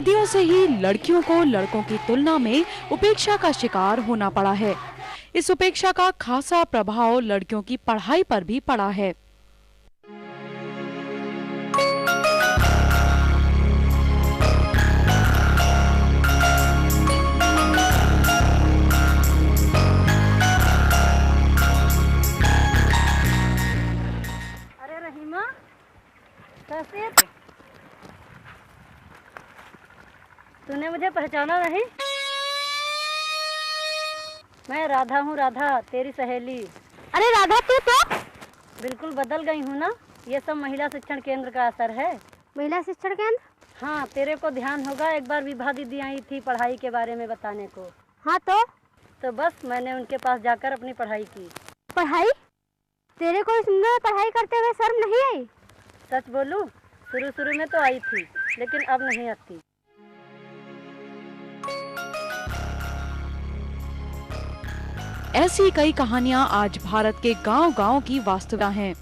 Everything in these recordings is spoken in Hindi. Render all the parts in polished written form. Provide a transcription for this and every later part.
सदियों से ही लड़कियों को लड़कों की तुलना में उपेक्षा का शिकार होना पड़ा है। इस उपेक्षा का खासा प्रभाव लड़कियों की पढ़ाई पर भी पड़ा है। अरे रहीमा, कैसी है? तूने मुझे पहचाना नहीं? मैं राधा हूँ, राधा तेरी सहेली। अरे राधा, तू तो बिल्कुल बदल गई हूँ ना। ये सब महिला शिक्षण केंद्र का असर है। महिला शिक्षण केंद्र? हाँ, तेरे को ध्यान होगा, एक बार विभा दीदी आई थी पढ़ाई के बारे में बताने को। हाँ तो बस मैंने उनके पास जाकर अपनी पढ़ाई की। पढ़ाई? तेरे को इसमें पढ़ाई करते हुए शर्म नहीं आई? सच बोलूं, शुरू में तो आई थी, लेकिन अब नहीं आती। ऐसी कई कहानियां आज भारत के गांव-गांव की वास्तविकता हैं।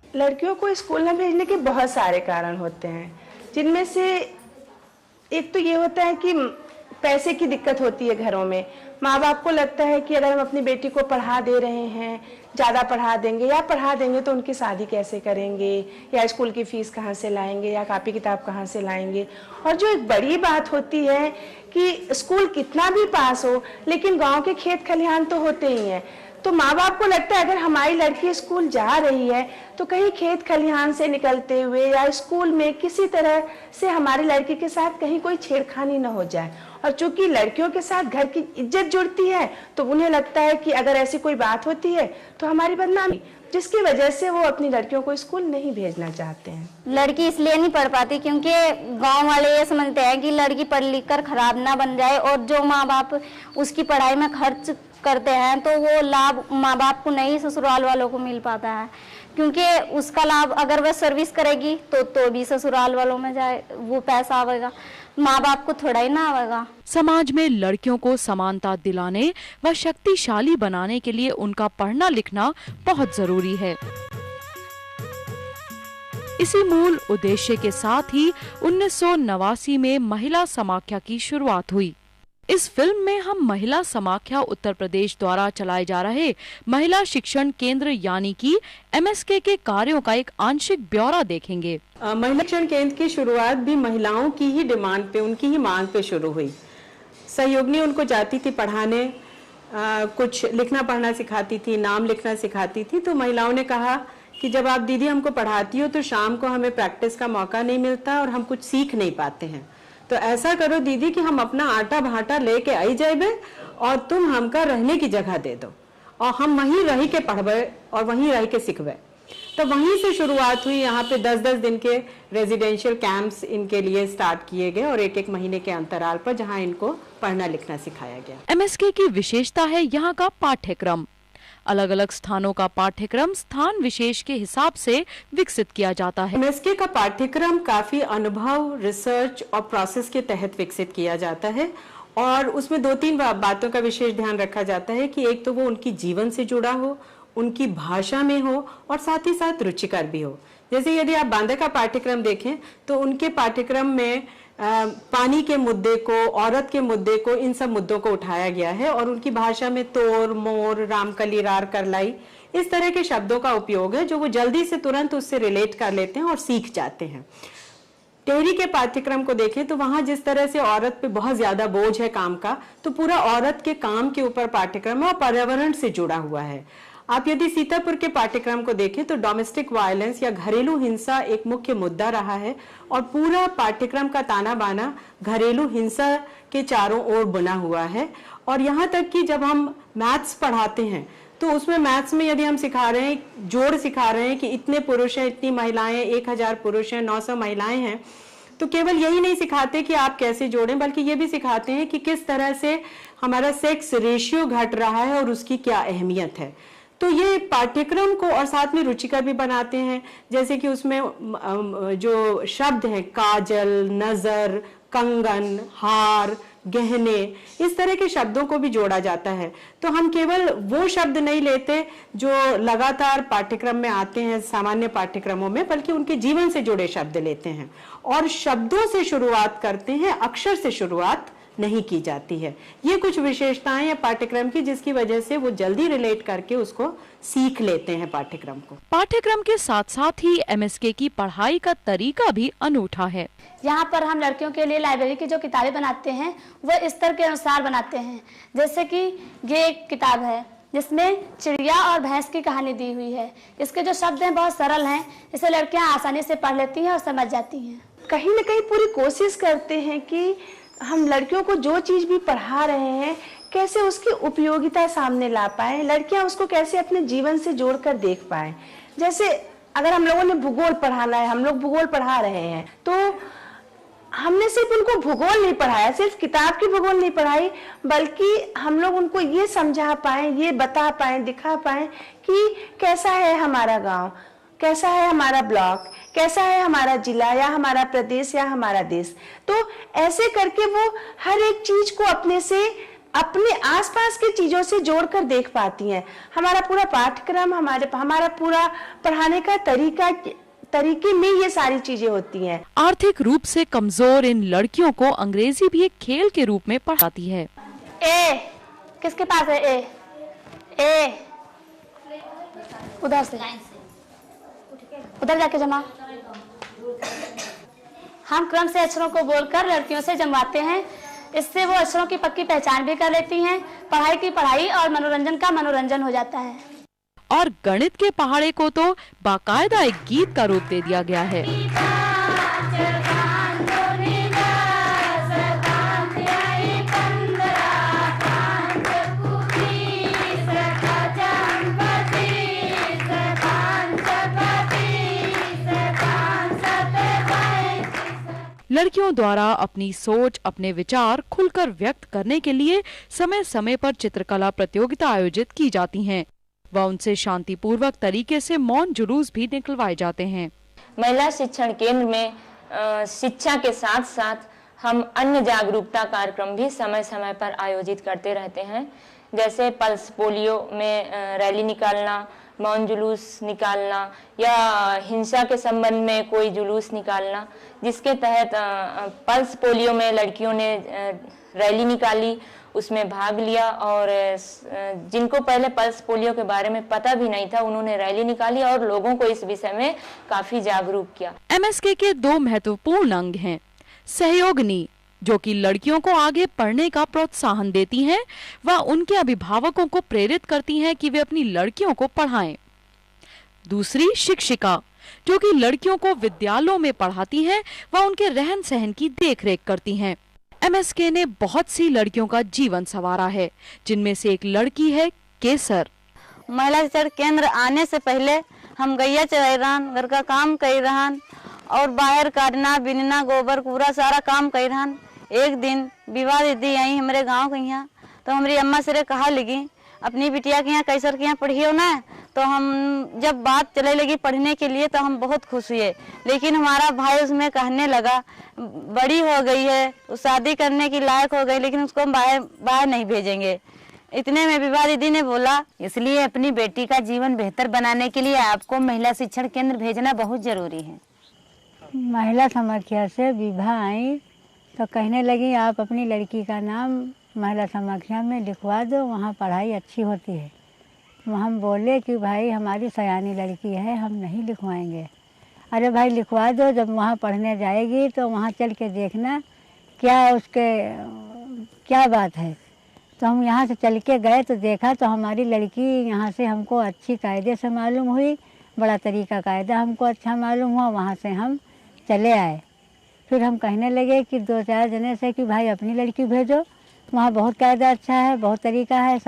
लड़कियों को स्कूल न भेजने के बहुत सारे कारण होते हैं, जिनमें से एक तो ये होता है कि पैसे की दिक्कत होती है घरों में। माँ बाप को लगता है कि अगर हम अपनी बेटी को पढ़ा दे रहे हैं, ज़्यादा पढ़ा देंगे तो उनकी शादी कैसे करेंगे, या स्कूल की फीस कहाँ से लाएंगे, या कापी किताब कहाँ से लाएंगे। और जो एक बड़ी बात होती है कि स्कूल कितना भी पास हो, लेकिन गांव के खेत खलिहान तो होते ही हैं। तो माँ बाप को लगता है अगर हमारी लड़की स्कूल जा रही है तो कहीं खेत खलिहान से निकलते हुए या स्कूल में किसी तरह से हमारी लड़की के साथ कहीं कोई छेड़खानी न हो जाए। और चूंकि लड़कियों के साथ घर की इज्जत जुड़ती है, तो उन्हें लगता है कि अगर ऐसी कोई बात होती है तो हमारी बदनामी, जिसकी वजह से वो अपनी लड़कियों को स्कूल नहीं भेजना चाहते हैं। लड़की इसलिए नहीं पढ़ पाती क्योंकि गांव वाले ये समझते हैं कि लड़की पढ़ लिख कर खराब ना बन जाए, और जो माँ बाप उसकी पढ़ाई में खर्च करते हैं तो वो लाभ माँ बाप को नहीं, ससुराल वालों को मिल पाता है। क्योंकि उसका लाभ अगर वह सर्विस करेगी तो भी ससुराल वालों में जाए, वो पैसा आवेगा, माँ बाप को थोड़ा ही ना आवेगा। समाज में लड़कियों को समानता दिलाने व शक्तिशाली बनाने के लिए उनका पढ़ना लिखना बहुत जरूरी है। इसी मूल उद्देश्य के साथ ही 1989 में महिला समाख्या की शुरुआत हुई। इस फिल्म में हम महिला समाख्या उत्तर प्रदेश द्वारा चलाए जा रहे महिला शिक्षण केंद्र यानी कि MSK के कार्यों का एक आंशिक ब्यौरा देखेंगे। महिला शिक्षण केंद्र की शुरुआत भी महिलाओं की ही डिमांड पे, उनकी ही मांग पे शुरू हुई। सहयोगिनी उनको जाती थी पढ़ाने, कुछ लिखना पढ़ना सिखाती थी, नाम लिखना सिखाती थी। तो महिलाओं ने कहा कि जब आप दीदी हमको पढ़ाती हो तो शाम को हमें प्रैक्टिस का मौका नहीं मिलता और हम कुछ सीख नहीं पाते हैं। तो ऐसा करो दीदी कि हम अपना आटा भाटा लेके आई जाए और तुम हमका रहने की जगह दे दो, और हम वहीं रह के पढ़बे और वहीं रह के सीखबे। तो वहीं से शुरुआत हुई। यहाँ पे 10-10 दिन के रेजिडेंशियल कैंप्स इनके लिए स्टार्ट किए गए, और एक महीने के अंतराल पर जहाँ इनको पढ़ना लिखना सिखाया गया। MSK की विशेषता है यहाँ का पाठ्यक्रम। अलग अलग स्थानों का पाठ्यक्रम स्थान विशेष के हिसाब से विकसित किया जाता है। MSK का पाठ्यक्रम काफी अनुभव, रिसर्च और प्रोसेस के तहत विकसित किया जाता है, और उसमें 2-3 बातों का विशेष ध्यान रखा जाता है कि एक तो वो उनकी जीवन से जुड़ा हो, उनकी भाषा में हो, और साथ ही साथ रुचिकर भी हो। जैसे यदि आप बांदा का पाठ्यक्रम देखें तो उनके पाठ्यक्रम में पानी के मुद्दे को, औरत के मुद्दे को, इन सब मुद्दों को उठाया गया है, और उनकी भाषा में तोर, मोर, रामकली, रार, करलाई, इस तरह के शब्दों का उपयोग है जो वो जल्दी से तुरंत उससे रिलेट कर लेते हैं और सीख जाते हैं। टेहरी के पाठ्यक्रम को देखें तो वहां जिस तरह से औरत पे बहुत ज्यादा बोझ है काम का, तो पूरा औरत के काम के ऊपर पाठ्यक्रम है और पर्यावरण से जुड़ा हुआ है। आप यदि सीतापुर के पाठ्यक्रम को देखें तो डोमेस्टिक वायलेंस या घरेलू हिंसा एक मुख्य मुद्दा रहा है, और पूरा पाठ्यक्रम का ताना बाना घरेलू हिंसा के चारों ओर बना हुआ है। और यहाँ तक कि जब हम मैथ्स पढ़ाते हैं तो उसमें मैथ्स में यदि हम सिखा रहे हैं, जोड़ सिखा रहे हैं कि इतने पुरुष हैं, इतनी महिलाएं, 1000 पुरुष हैं, 900 महिलाएं हैं, तो केवल यही नहीं सिखाते कि आप कैसे जोड़ें, बल्कि ये भी सिखाते हैं कि किस तरह से हमारा सेक्स रेशियो घट रहा है और उसकी क्या अहमियत है। तो ये पाठ्यक्रम को और साथ में रुचिकर भी बनाते हैं। जैसे कि उसमें जो शब्द हैं, काजल, नजर, कंगन, हार, गहने, इस तरह के शब्दों को भी जोड़ा जाता है। तो हम केवल वो शब्द नहीं लेते जो लगातार पाठ्यक्रम में आते हैं सामान्य पाठ्यक्रमों में, बल्कि उनके जीवन से जुड़े शब्द लेते हैं और शब्दों से शुरुआत करते हैं, अक्षर से शुरुआत नहीं की जाती है। ये कुछ विशेषताएं हैं पाठ्यक्रम की, जिसकी वजह से वो जल्दी रिलेट करके उसको सीख लेते हैं पाठ्यक्रम को। पाठ्यक्रम के साथ साथ ही एमएसके की पढ़ाई का तरीका भी अनूठा है। यहाँ पर हम लड़कियों के लिए लाइब्रेरी की जो किताबें बनाते हैं वो स्तर के अनुसार बनाते हैं। जैसे कि ये एक किताब है जिसमें चिड़िया और भैंस की कहानी दी हुई है। इसके जो शब्द हैं बहुत सरल हैं, इसे लड़कियाँ आसानी से पढ़ लेती हैं और समझ जाती हैं। कहीं न कहीं पूरी कोशिश करते हैं कि हम लड़कियों को जो चीज़ भी पढ़ा रहे हैं कैसे उसकी उपयोगिता सामने ला पाए, लड़कियां उसको कैसे अपने जीवन से जोड़कर देख पाए। जैसे अगर हम लोगों ने भूगोल पढ़ाना है, हम लोग भूगोल पढ़ा रहे हैं, तो हमने सिर्फ उनको भूगोल नहीं पढ़ाया, सिर्फ किताब की भूगोल नहीं पढ़ाई, बल्कि हम लोग उनको ये समझा पाए, ये बता पाए, दिखा पाए कि कैसा है हमारा गांव, कैसा है हमारा ब्लॉक, कैसा है हमारा जिला या हमारा प्रदेश या हमारा देश। तो ऐसे करके वो हर एक चीज को अपने से, अपने आसपास की चीजों से जोड़कर देख पाती हैं। हमारा पूरा पाठ्यक्रम, हमारा पूरा पढ़ाने का तरीके में ये सारी चीजें होती हैं। आर्थिक रूप से कमजोर इन लड़कियों को अंग्रेजी भी एक खेल के रूप में पढ़ाती है। ए किसके पास है? ए उधर से, उधर जाके जमा। हम क्रम से अक्षरों को बोलकर लड़कियों से जमवाते हैं। इससे वो अक्षरों की पक्की पहचान भी कर लेती हैं। पढ़ाई की पढ़ाई और मनोरंजन का मनोरंजन हो जाता है। और गणित के पहाड़े को तो बाकायदा एक गीत का रूप दे दिया गया है। लड़कियों द्वारा अपनी सोच, अपने विचार खुलकर व्यक्त करने के लिए समय समय पर चित्रकला प्रतियोगिता आयोजित की जाती हैं व उनसे शांतिपूर्वक तरीके से मौन जुलूस भी निकलवाए जाते हैं। महिला शिक्षण केंद्र में शिक्षा के साथ साथ हम अन्य जागरूकता कार्यक्रम भी समय समय पर आयोजित करते रहते हैं। जैसे पल्स पोलियो में रैली निकालना, मौन जुलूस निकालना या हिंसा के संबंध में कोई जुलूस निकालना, जिसके तहत पल्स पोलियो में लड़कियों ने रैली निकाली, उसमें भाग लिया और जिनको पहले पल्स पोलियो के बारे में पता भी नहीं था उन्होंने रैली निकाली और लोगों को इस विषय में काफी जागरूक किया। एमएसके के दो महत्वपूर्ण अंग हैं। सहयोगिनी, जो कि लड़कियों को आगे पढ़ने का प्रोत्साहन देती हैं व उनके अभिभावकों को प्रेरित करती हैं कि वे अपनी लड़कियों को पढ़ाएं। दूसरी शिक्षिका, जो कि लड़कियों को विद्यालयों में पढ़ाती हैं व उनके रहन सहन की देखरेख करती हैं। एमएसके ने बहुत सी लड़कियों का जीवन संवारा है, जिनमें से एक लड़की है केसर। महिला शिक्षण केंद्र आने से पहले हम गैया चराई रहन, घर का काम कर रहन और बाहर काटना, बिनना, गोबर कूड़ा सारा काम कर रहन। एक दिन विवाह दीदी आई हमारे गांव के यहाँ, तो हमारी अम्मा से कहा लगी अपनी बिटिया के यहाँ कैसर के यहाँ पढ़ियो ना। तो हम जब बात चले लगी पढ़ने के लिए तो हम बहुत खुश हुए, लेकिन हमारा भाई उसमें कहने लगा बड़ी हो गई है, उस शादी करने की लायक हो गई, लेकिन उसको हम बाहर नहीं भेजेंगे। इतने में विवाह दीदी ने बोला, इसलिए अपनी बेटी का जीवन बेहतर बनाने के लिए आपको महिला शिक्षण केंद्र भेजना बहुत जरूरी है। महिला समाख्या से विवाह आई तो कहने लगी आप अपनी लड़की का नाम महिला समाख्या में लिखवा दो, वहाँ पढ़ाई अच्छी होती है। हम बोले कि भाई हमारी सयानी लड़की है, हम नहीं लिखवाएंगे। अरे भाई लिखवा दो, जब वहाँ पढ़ने जाएगी तो वहाँ चल के देखना क्या बात है। तो हम यहाँ से चल के गए तो देखा तो हमारी लड़की यहाँ से हमको अच्छी कायदे से मालूम हुई, बड़ा तरीका कायदा हमको अच्छा मालूम हुआ। वहाँ से हम चले आए। फिर हम कहने लगे कि 2-4 जने से कि भाई अपनी लड़की भेजो, वहाँ बहुत कायदा अच्छा है, बहुत तरीका है,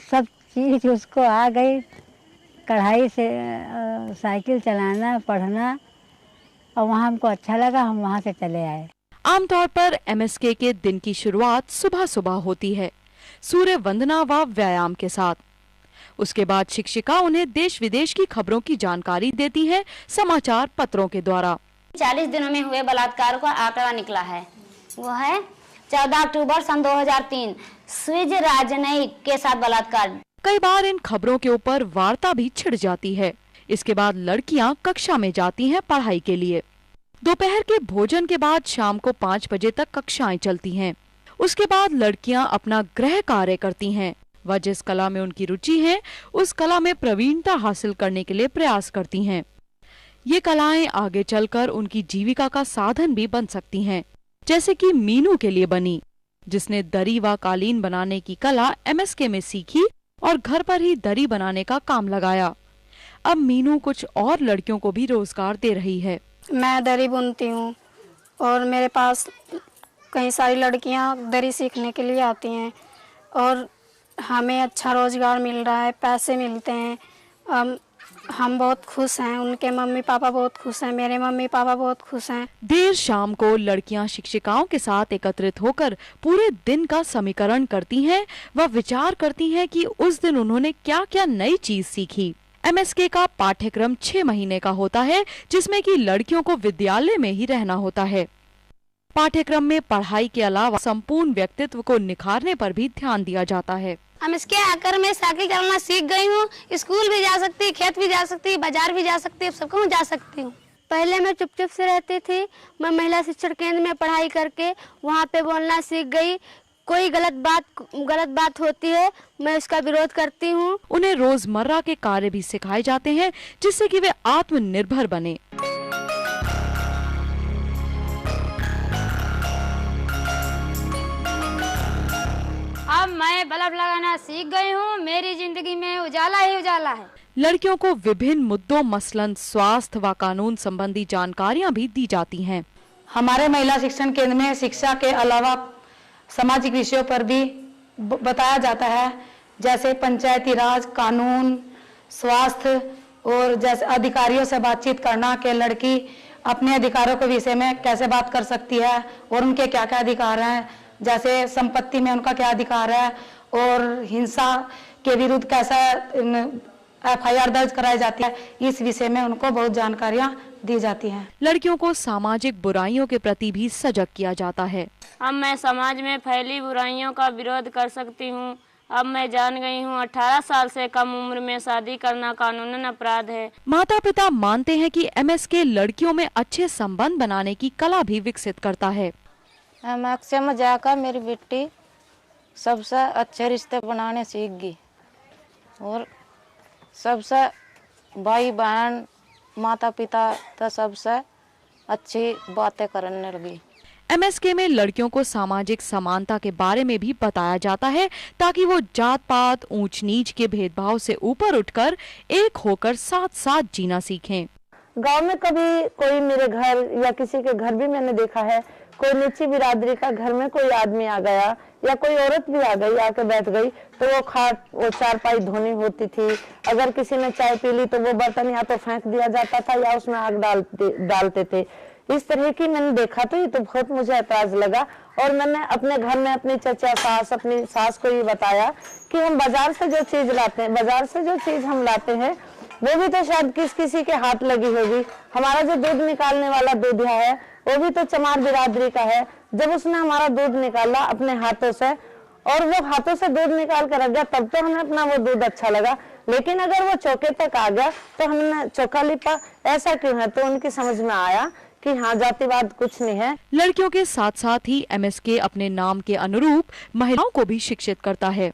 सब चीज़ उसको आ गई। कढ़ाई से साइकिल चलाना, पढ़ना, और वहाँ हमको अच्छा लगा, हम वहाँ से चले आए। आमतौर पर एमएसके के दिन की शुरुआत सुबह सुबह होती है, सूर्य वंदना व व्यायाम के साथ। उसके बाद शिक्षिका उन्हें देश विदेश की खबरों की जानकारी देती है समाचार पत्रों के द्वारा। 40 दिनों में हुए बलात्कार का आंकड़ा निकला है। वो है 14 अक्टूबर सन 2003 स्विज राजनयिक के साथ बलात्कार। कई बार इन खबरों के ऊपर वार्ता भी छिड़ जाती है। इसके बाद लड़कियां कक्षा में जाती हैं पढ़ाई के लिए। दोपहर के भोजन के बाद शाम को 5 बजे तक कक्षाएं चलती हैं। उसके बाद लड़कियां अपना गृह कार्य करती हैं। वह जिस कला में उनकी रुचि है उस कला में प्रवीणता हासिल करने के लिए प्रयास करती हैं। ये कलाएं आगे चलकर उनकी जीविका का साधन भी बन सकती हैं, जैसे कि मीनू के लिए बनी, जिसने दरी व कालीन बनाने की कला MSK में सीखी और घर पर ही दरी बनाने का काम लगाया। अब मीनू कुछ और लड़कियों को भी रोजगार दे रही है। मैं दरी बुनती हूँ और मेरे पास कई सारी लड़कियाँ दरी सीखने के लिए आती हैं और हमें अच्छा रोजगार मिल रहा है, पैसे मिलते हैं। हम बहुत खुश हैं, उनके मम्मी पापा बहुत खुश हैं, मेरे मम्मी पापा बहुत खुश हैं। देर शाम को लड़कियां शिक्षिकाओं के साथ एकत्रित होकर पूरे दिन का समीकरण करती हैं व विचार करती हैं कि उस दिन उन्होंने क्या क्या नई चीज सीखी। MSK का पाठ्यक्रम 6 महीने का होता है, जिसमें कि लड़कियों को विद्यालय में ही रहना होता है। पाठ्यक्रम में पढ़ाई के अलावा संपूर्ण व्यक्तित्व को निखारने पर भी ध्यान दिया जाता है। MSK आकर मैं साइकिल चलाना सीख गई हूँ। स्कूल भी जा सकती, खेत भी जा सकती, बाजार भी जा सकती, सबको मैं जा सकती हूँ। पहले मैं चुप से रहती थी। मैं महिला शिक्षण केंद्र में पढ़ाई करके वहाँ पे बोलना सीख गई। कोई गलत बात होती है मैं उसका विरोध करती हूँ। उन्हें रोजमर्रा के कार्य भी सिखाए जाते हैं, जिससे कि वे आत्मनिर्भर बने। अब मैं बल्ब लगाना सीख गई हूँ। मेरी जिंदगी में उजाला ही उजाला है। लड़कियों को विभिन्न मुद्दों मसलन स्वास्थ्य व कानून संबंधी जानकारियाँ भी दी जाती हैं। हमारे महिला शिक्षण केंद्र में शिक्षा के अलावा सामाजिक विषयों पर भी बताया जाता है, जैसे पंचायती राज, कानून, स्वास्थ्य और जैसे अधिकारियों से बातचीत करना कि लड़की अपने अधिकारों के विषय में कैसे बात कर सकती है और उनके क्या क्या अधिकार हैं, जैसे संपत्ति में उनका क्या अधिकार है और हिंसा के विरुद्ध कैसा FIR दर्ज कराई जाती है। इस विषय में उनको बहुत जानकारियाँ दी जाती हैं। लड़कियों को सामाजिक बुराइयों के प्रति भी सजग किया जाता है। अब मैं समाज में फैली बुराइयों का विरोध कर सकती हूँ। अब मैं जान गई हूँ 18 साल से कम उम्र में शादी करना कानूनन अपराध है। माता पिता मानते हैं कि MSK लड़कियों में अच्छे संबंध बनाने की कला भी विकसित करता है। MSK में जाकर मेरी बेटी सबसे अच्छे रिश्ते बनाने सीख गई और सबसे भाई बहन माता पिता तो सबसे अच्छी बातें करने लगी। MSK में लड़कियों को सामाजिक समानता के बारे में भी बताया जाता है, ताकि वो जात पात ऊंच नीच के भेदभाव से ऊपर उठकर एक होकर साथ साथ जीना सीखें। गांव में कभी कोई मेरे घर या किसी के घर भी मैंने देखा है, कोई नीची बिरादरी का घर में कोई आदमी आ गया या कोई औरत भी आ गई, आके बैठ गई, तो वो चारपाई धोनी होती थी। अगर किसी ने चाय पी ली तो वो बर्तन या तो फेंक दिया जाता था या उसमें आग डालते थे। इस तरह की मैंने देखा तो ये तो बहुत मुझे ऐतराज लगा और मैंने अपने घर में अपनी चचा सास अपनी सास को ये बताया कि हम बाजार से जो चीज लाते हैं, बाजार से जो चीज हम लाते हैं वो भी तो शायद किसी के हाथ लगी होगी। हमारा जो दूध निकालने वाला दूधिया है वो भी तो चमार बिरादरी का है। जब उसने हमारा दूध निकाला अपने हाथों से और वो हाथों से दूध निकाल कर रख गया, तब तो हमें अपना वो दूध अच्छा लगा, लेकिन अगर वो चौके तक आ गया तो हमने चौका लिपा। ऐसा क्यों है? तो उनकी समझ में आया कि हाँ, जातिवाद कुछ नहीं है। लड़कियों के साथ साथ ही MSK अपने नाम के अनुरूप महिलाओं को भी शिक्षित करता है।